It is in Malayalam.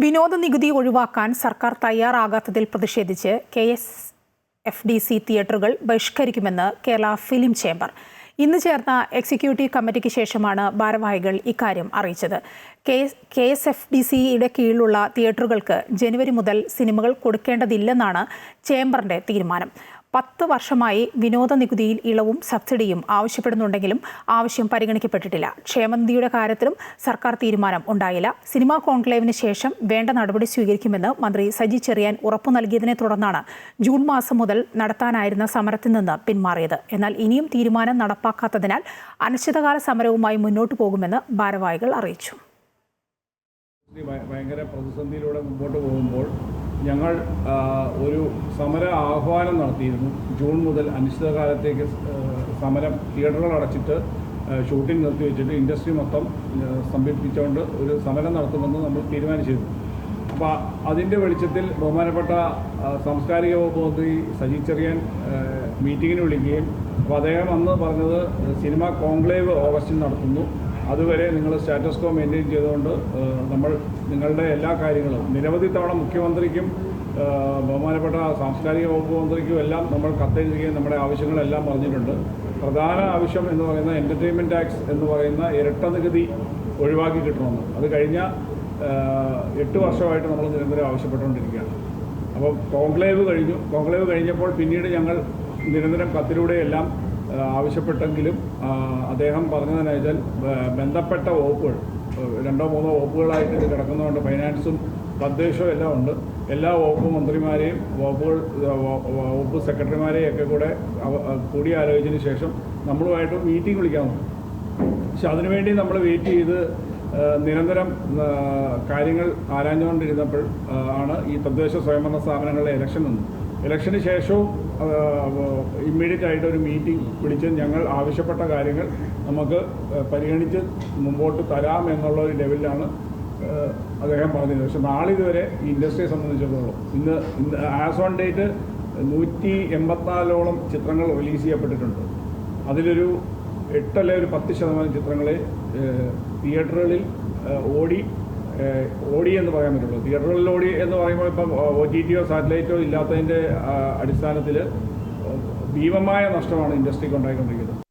വിനോദ നികുതി ഒഴിവാക്കാൻ സർക്കാർ തയ്യാറാകാത്തതിൽ പ്രതിഷേധിച്ച് KSFDC തിയേറ്ററുകൾ ബഹിഷ്കരിക്കുമെന്ന് കേരള ഫിലിം ചേംബർ. ഇന്ന് ചേർന്ന എക്സിക്യൂട്ടീവ് കമ്മിറ്റിക്ക് ശേഷമാണ് ഭാരവാഹികൾ ഇക്കാര്യം അറിയിച്ചത്. KSFDCയുടെ കീഴിലുള്ള തിയേറ്ററുകൾക്ക് ജനുവരി മുതൽ സിനിമകൾ കൊടുക്കേണ്ടതില്ലെന്നാണ് ചേംബറിന്റെ തീരുമാനം. 10 വർഷമായി വിനോദ നികുതിയിൽ ഇളവും സബ്സിഡിയും ആവശ്യപ്പെടുന്നുണ്ടെങ്കിലും ആവശ്യം പരിഗണിക്കപ്പെട്ടിട്ടില്ല. ക്ഷേമനിധിയുടെ കാര്യത്തിലും സർക്കാർ തീരുമാനം ഉണ്ടായില്ല. സിനിമാ കോൺക്ലേവിന് ശേഷം വേണ്ട നടപടി സ്വീകരിക്കുമെന്ന് മന്ത്രി സജി ചെറിയാൻ ഉറപ്പു നൽകിയതിനെ തുടർന്നാണ് ജൂൺ മാസം മുതൽ നടത്താനായിരുന്ന സമരത്തിൽ നിന്ന് പിന്മാറിയത്. എന്നാൽ ഇനിയും തീരുമാനം നടപ്പാക്കാത്തതിനാൽ അനിശ്ചിതകാല സമരവുമായി മുന്നോട്ടു പോകുമെന്ന് ഭാരവാഹികൾ അറിയിച്ചു. ഭയങ്കര പ്രതിസന്ധിയിലൂടെ മുമ്പോട്ട് പോകുമ്പോൾ ഞങ്ങൾ ഒരു സമര ആഹ്വാനം നടത്തിയിരുന്നു. ജൂൺ മുതൽ അനിശ്ചിതകാലത്തേക്ക് സമരം തിയേറ്ററുകൾ അടച്ചിട്ട് ഷൂട്ടിംഗ് നിർത്തിവെച്ചിട്ട് ഇൻഡസ്ട്രി മൊത്തം സ്തംഭിപ്പിച്ചുകൊണ്ട് ഒരു സമരം നടത്തുമെന്ന് നമ്മൾ തീരുമാനിച്ചിരുന്നു. അപ്പോൾ അതിൻ്റെ വെളിച്ചത്തിൽ ബഹുമാനപ്പെട്ട സാംസ്കാരിക വകുപ്പ് മന്ത്രി സജി ചെറിയാൻ മീറ്റിങ്ങിന് വിളിക്കുകയും അപ്പോൾ അദ്ദേഹം അന്ന് പറഞ്ഞത് സിനിമ കോൺക്ലേവ് ഓഗസ്റ്റിൽ നടത്തുന്നു, അതുവരെ നിങ്ങൾ സ്റ്റാറ്റസ് കോ മെയിൻറ്റെയിൻ ചെയ്തുകൊണ്ട് നമ്മൾ നിങ്ങളുടെ എല്ലാ കാര്യങ്ങളും നിരവധി തവണ മുഖ്യമന്ത്രിക്കും ബഹുമാനപ്പെട്ട സാംസ്കാരിക വകുപ്പ് മന്ത്രിക്കും എല്ലാം നമ്മൾ കത്തെഴുതുകയും നമ്മുടെ ആവശ്യങ്ങളെല്ലാം പറഞ്ഞിട്ടുണ്ട്. പ്രധാന ആവശ്യം എന്ന് പറയുന്ന എൻ്റർടൈൻമെൻറ്റ് ടാക്സ് എന്ന് പറയുന്ന ഇരട്ട നികുതി ഒഴിവാക്കി കിട്ടണമെന്ന് അത് കഴിഞ്ഞ 8 വർഷമായിട്ട് നമ്മൾ നിരന്തരം ആവശ്യപ്പെട്ടുകൊണ്ടിരിക്കുകയാണ്. അപ്പം കോൺക്ലേവ് കഴിഞ്ഞപ്പോൾ പിന്നീട് ഞങ്ങൾ നിരന്തരം കത്തിലൂടെയെല്ലാം ആവശ്യപ്പെട്ടെങ്കിലും അദ്ദേഹം പറഞ്ഞതെന്ന് വെച്ചാൽ ബന്ധപ്പെട്ട വകുപ്പുകൾ 2-3 വകുപ്പുകളായിട്ട് ഇത് കിടക്കുന്നതുകൊണ്ട് ഫൈനാൻസും തദ്ദേശവും എല്ലാം ഉണ്ട്. എല്ലാ വകുപ്പ് മന്ത്രിമാരെയും വകുപ്പ് സെക്രട്ടറിമാരെയും ഒക്കെ കൂടിയാലോചിച്ചതിന് ശേഷം നമ്മളുമായിട്ട് മീറ്റിംഗ് വിളിക്കാമെന്ന്. പക്ഷെ അതിനുവേണ്ടി നമ്മൾ വെയിറ്റ് ചെയ്ത് നിരന്തരം കാര്യങ്ങൾ ആരാഞ്ഞുകൊണ്ടിരുന്നപ്പോൾ ആണ് ഈ തദ്ദേശ സ്വയംഭരണ സ്ഥാപനങ്ങളിലെ ഇലക്ഷൻ വന്നു. ഇലക്ഷന് ശേഷവും ഇമ്മീഡിയറ്റ് ആയിട്ട് ഒരു മീറ്റിംഗ് വിളിച്ച് ഞങ്ങൾ ആവശ്യപ്പെട്ട കാര്യങ്ങൾ നമുക്ക് പരിഗണിച്ച് മുമ്പോട്ട് തരാം എന്നുള്ള ഒരു ലെവലിലാണ് അദ്ദേഹം പറഞ്ഞത്. പക്ഷെ നാളിതുവരെ ഈ ഇൻഡസ്ട്രിയെ സംബന്ധിച്ചിടത്തോളം ഇന്ന് ആസ് ഓൺ ഡേറ്റ് 184ഓളം ചിത്രങ്ങൾ റിലീസ് ചെയ്യപ്പെട്ടിട്ടുണ്ട്. അതിലൊരു 8 അല്ലെങ്കിൽ ഒരു 10% ചിത്രങ്ങളെ തിയേറ്ററുകളിൽ ഓടി എന്ന് പറയാൻ പറ്റുള്ളൂ. തിയേറ്ററുകളിൽ ഓടി എന്ന് പറയുമ്പോൾ ഇപ്പം OTTയോ സാറ്റലൈറ്റോ ഇല്ലാത്തതിൻ്റെ അടിസ്ഥാനത്തിൽ ഭീമമായ നഷ്ടമാണ് ഇൻഡസ്ട്രിക്ക് ഉണ്ടായിക്കൊണ്ടിരിക്കുന്നത്.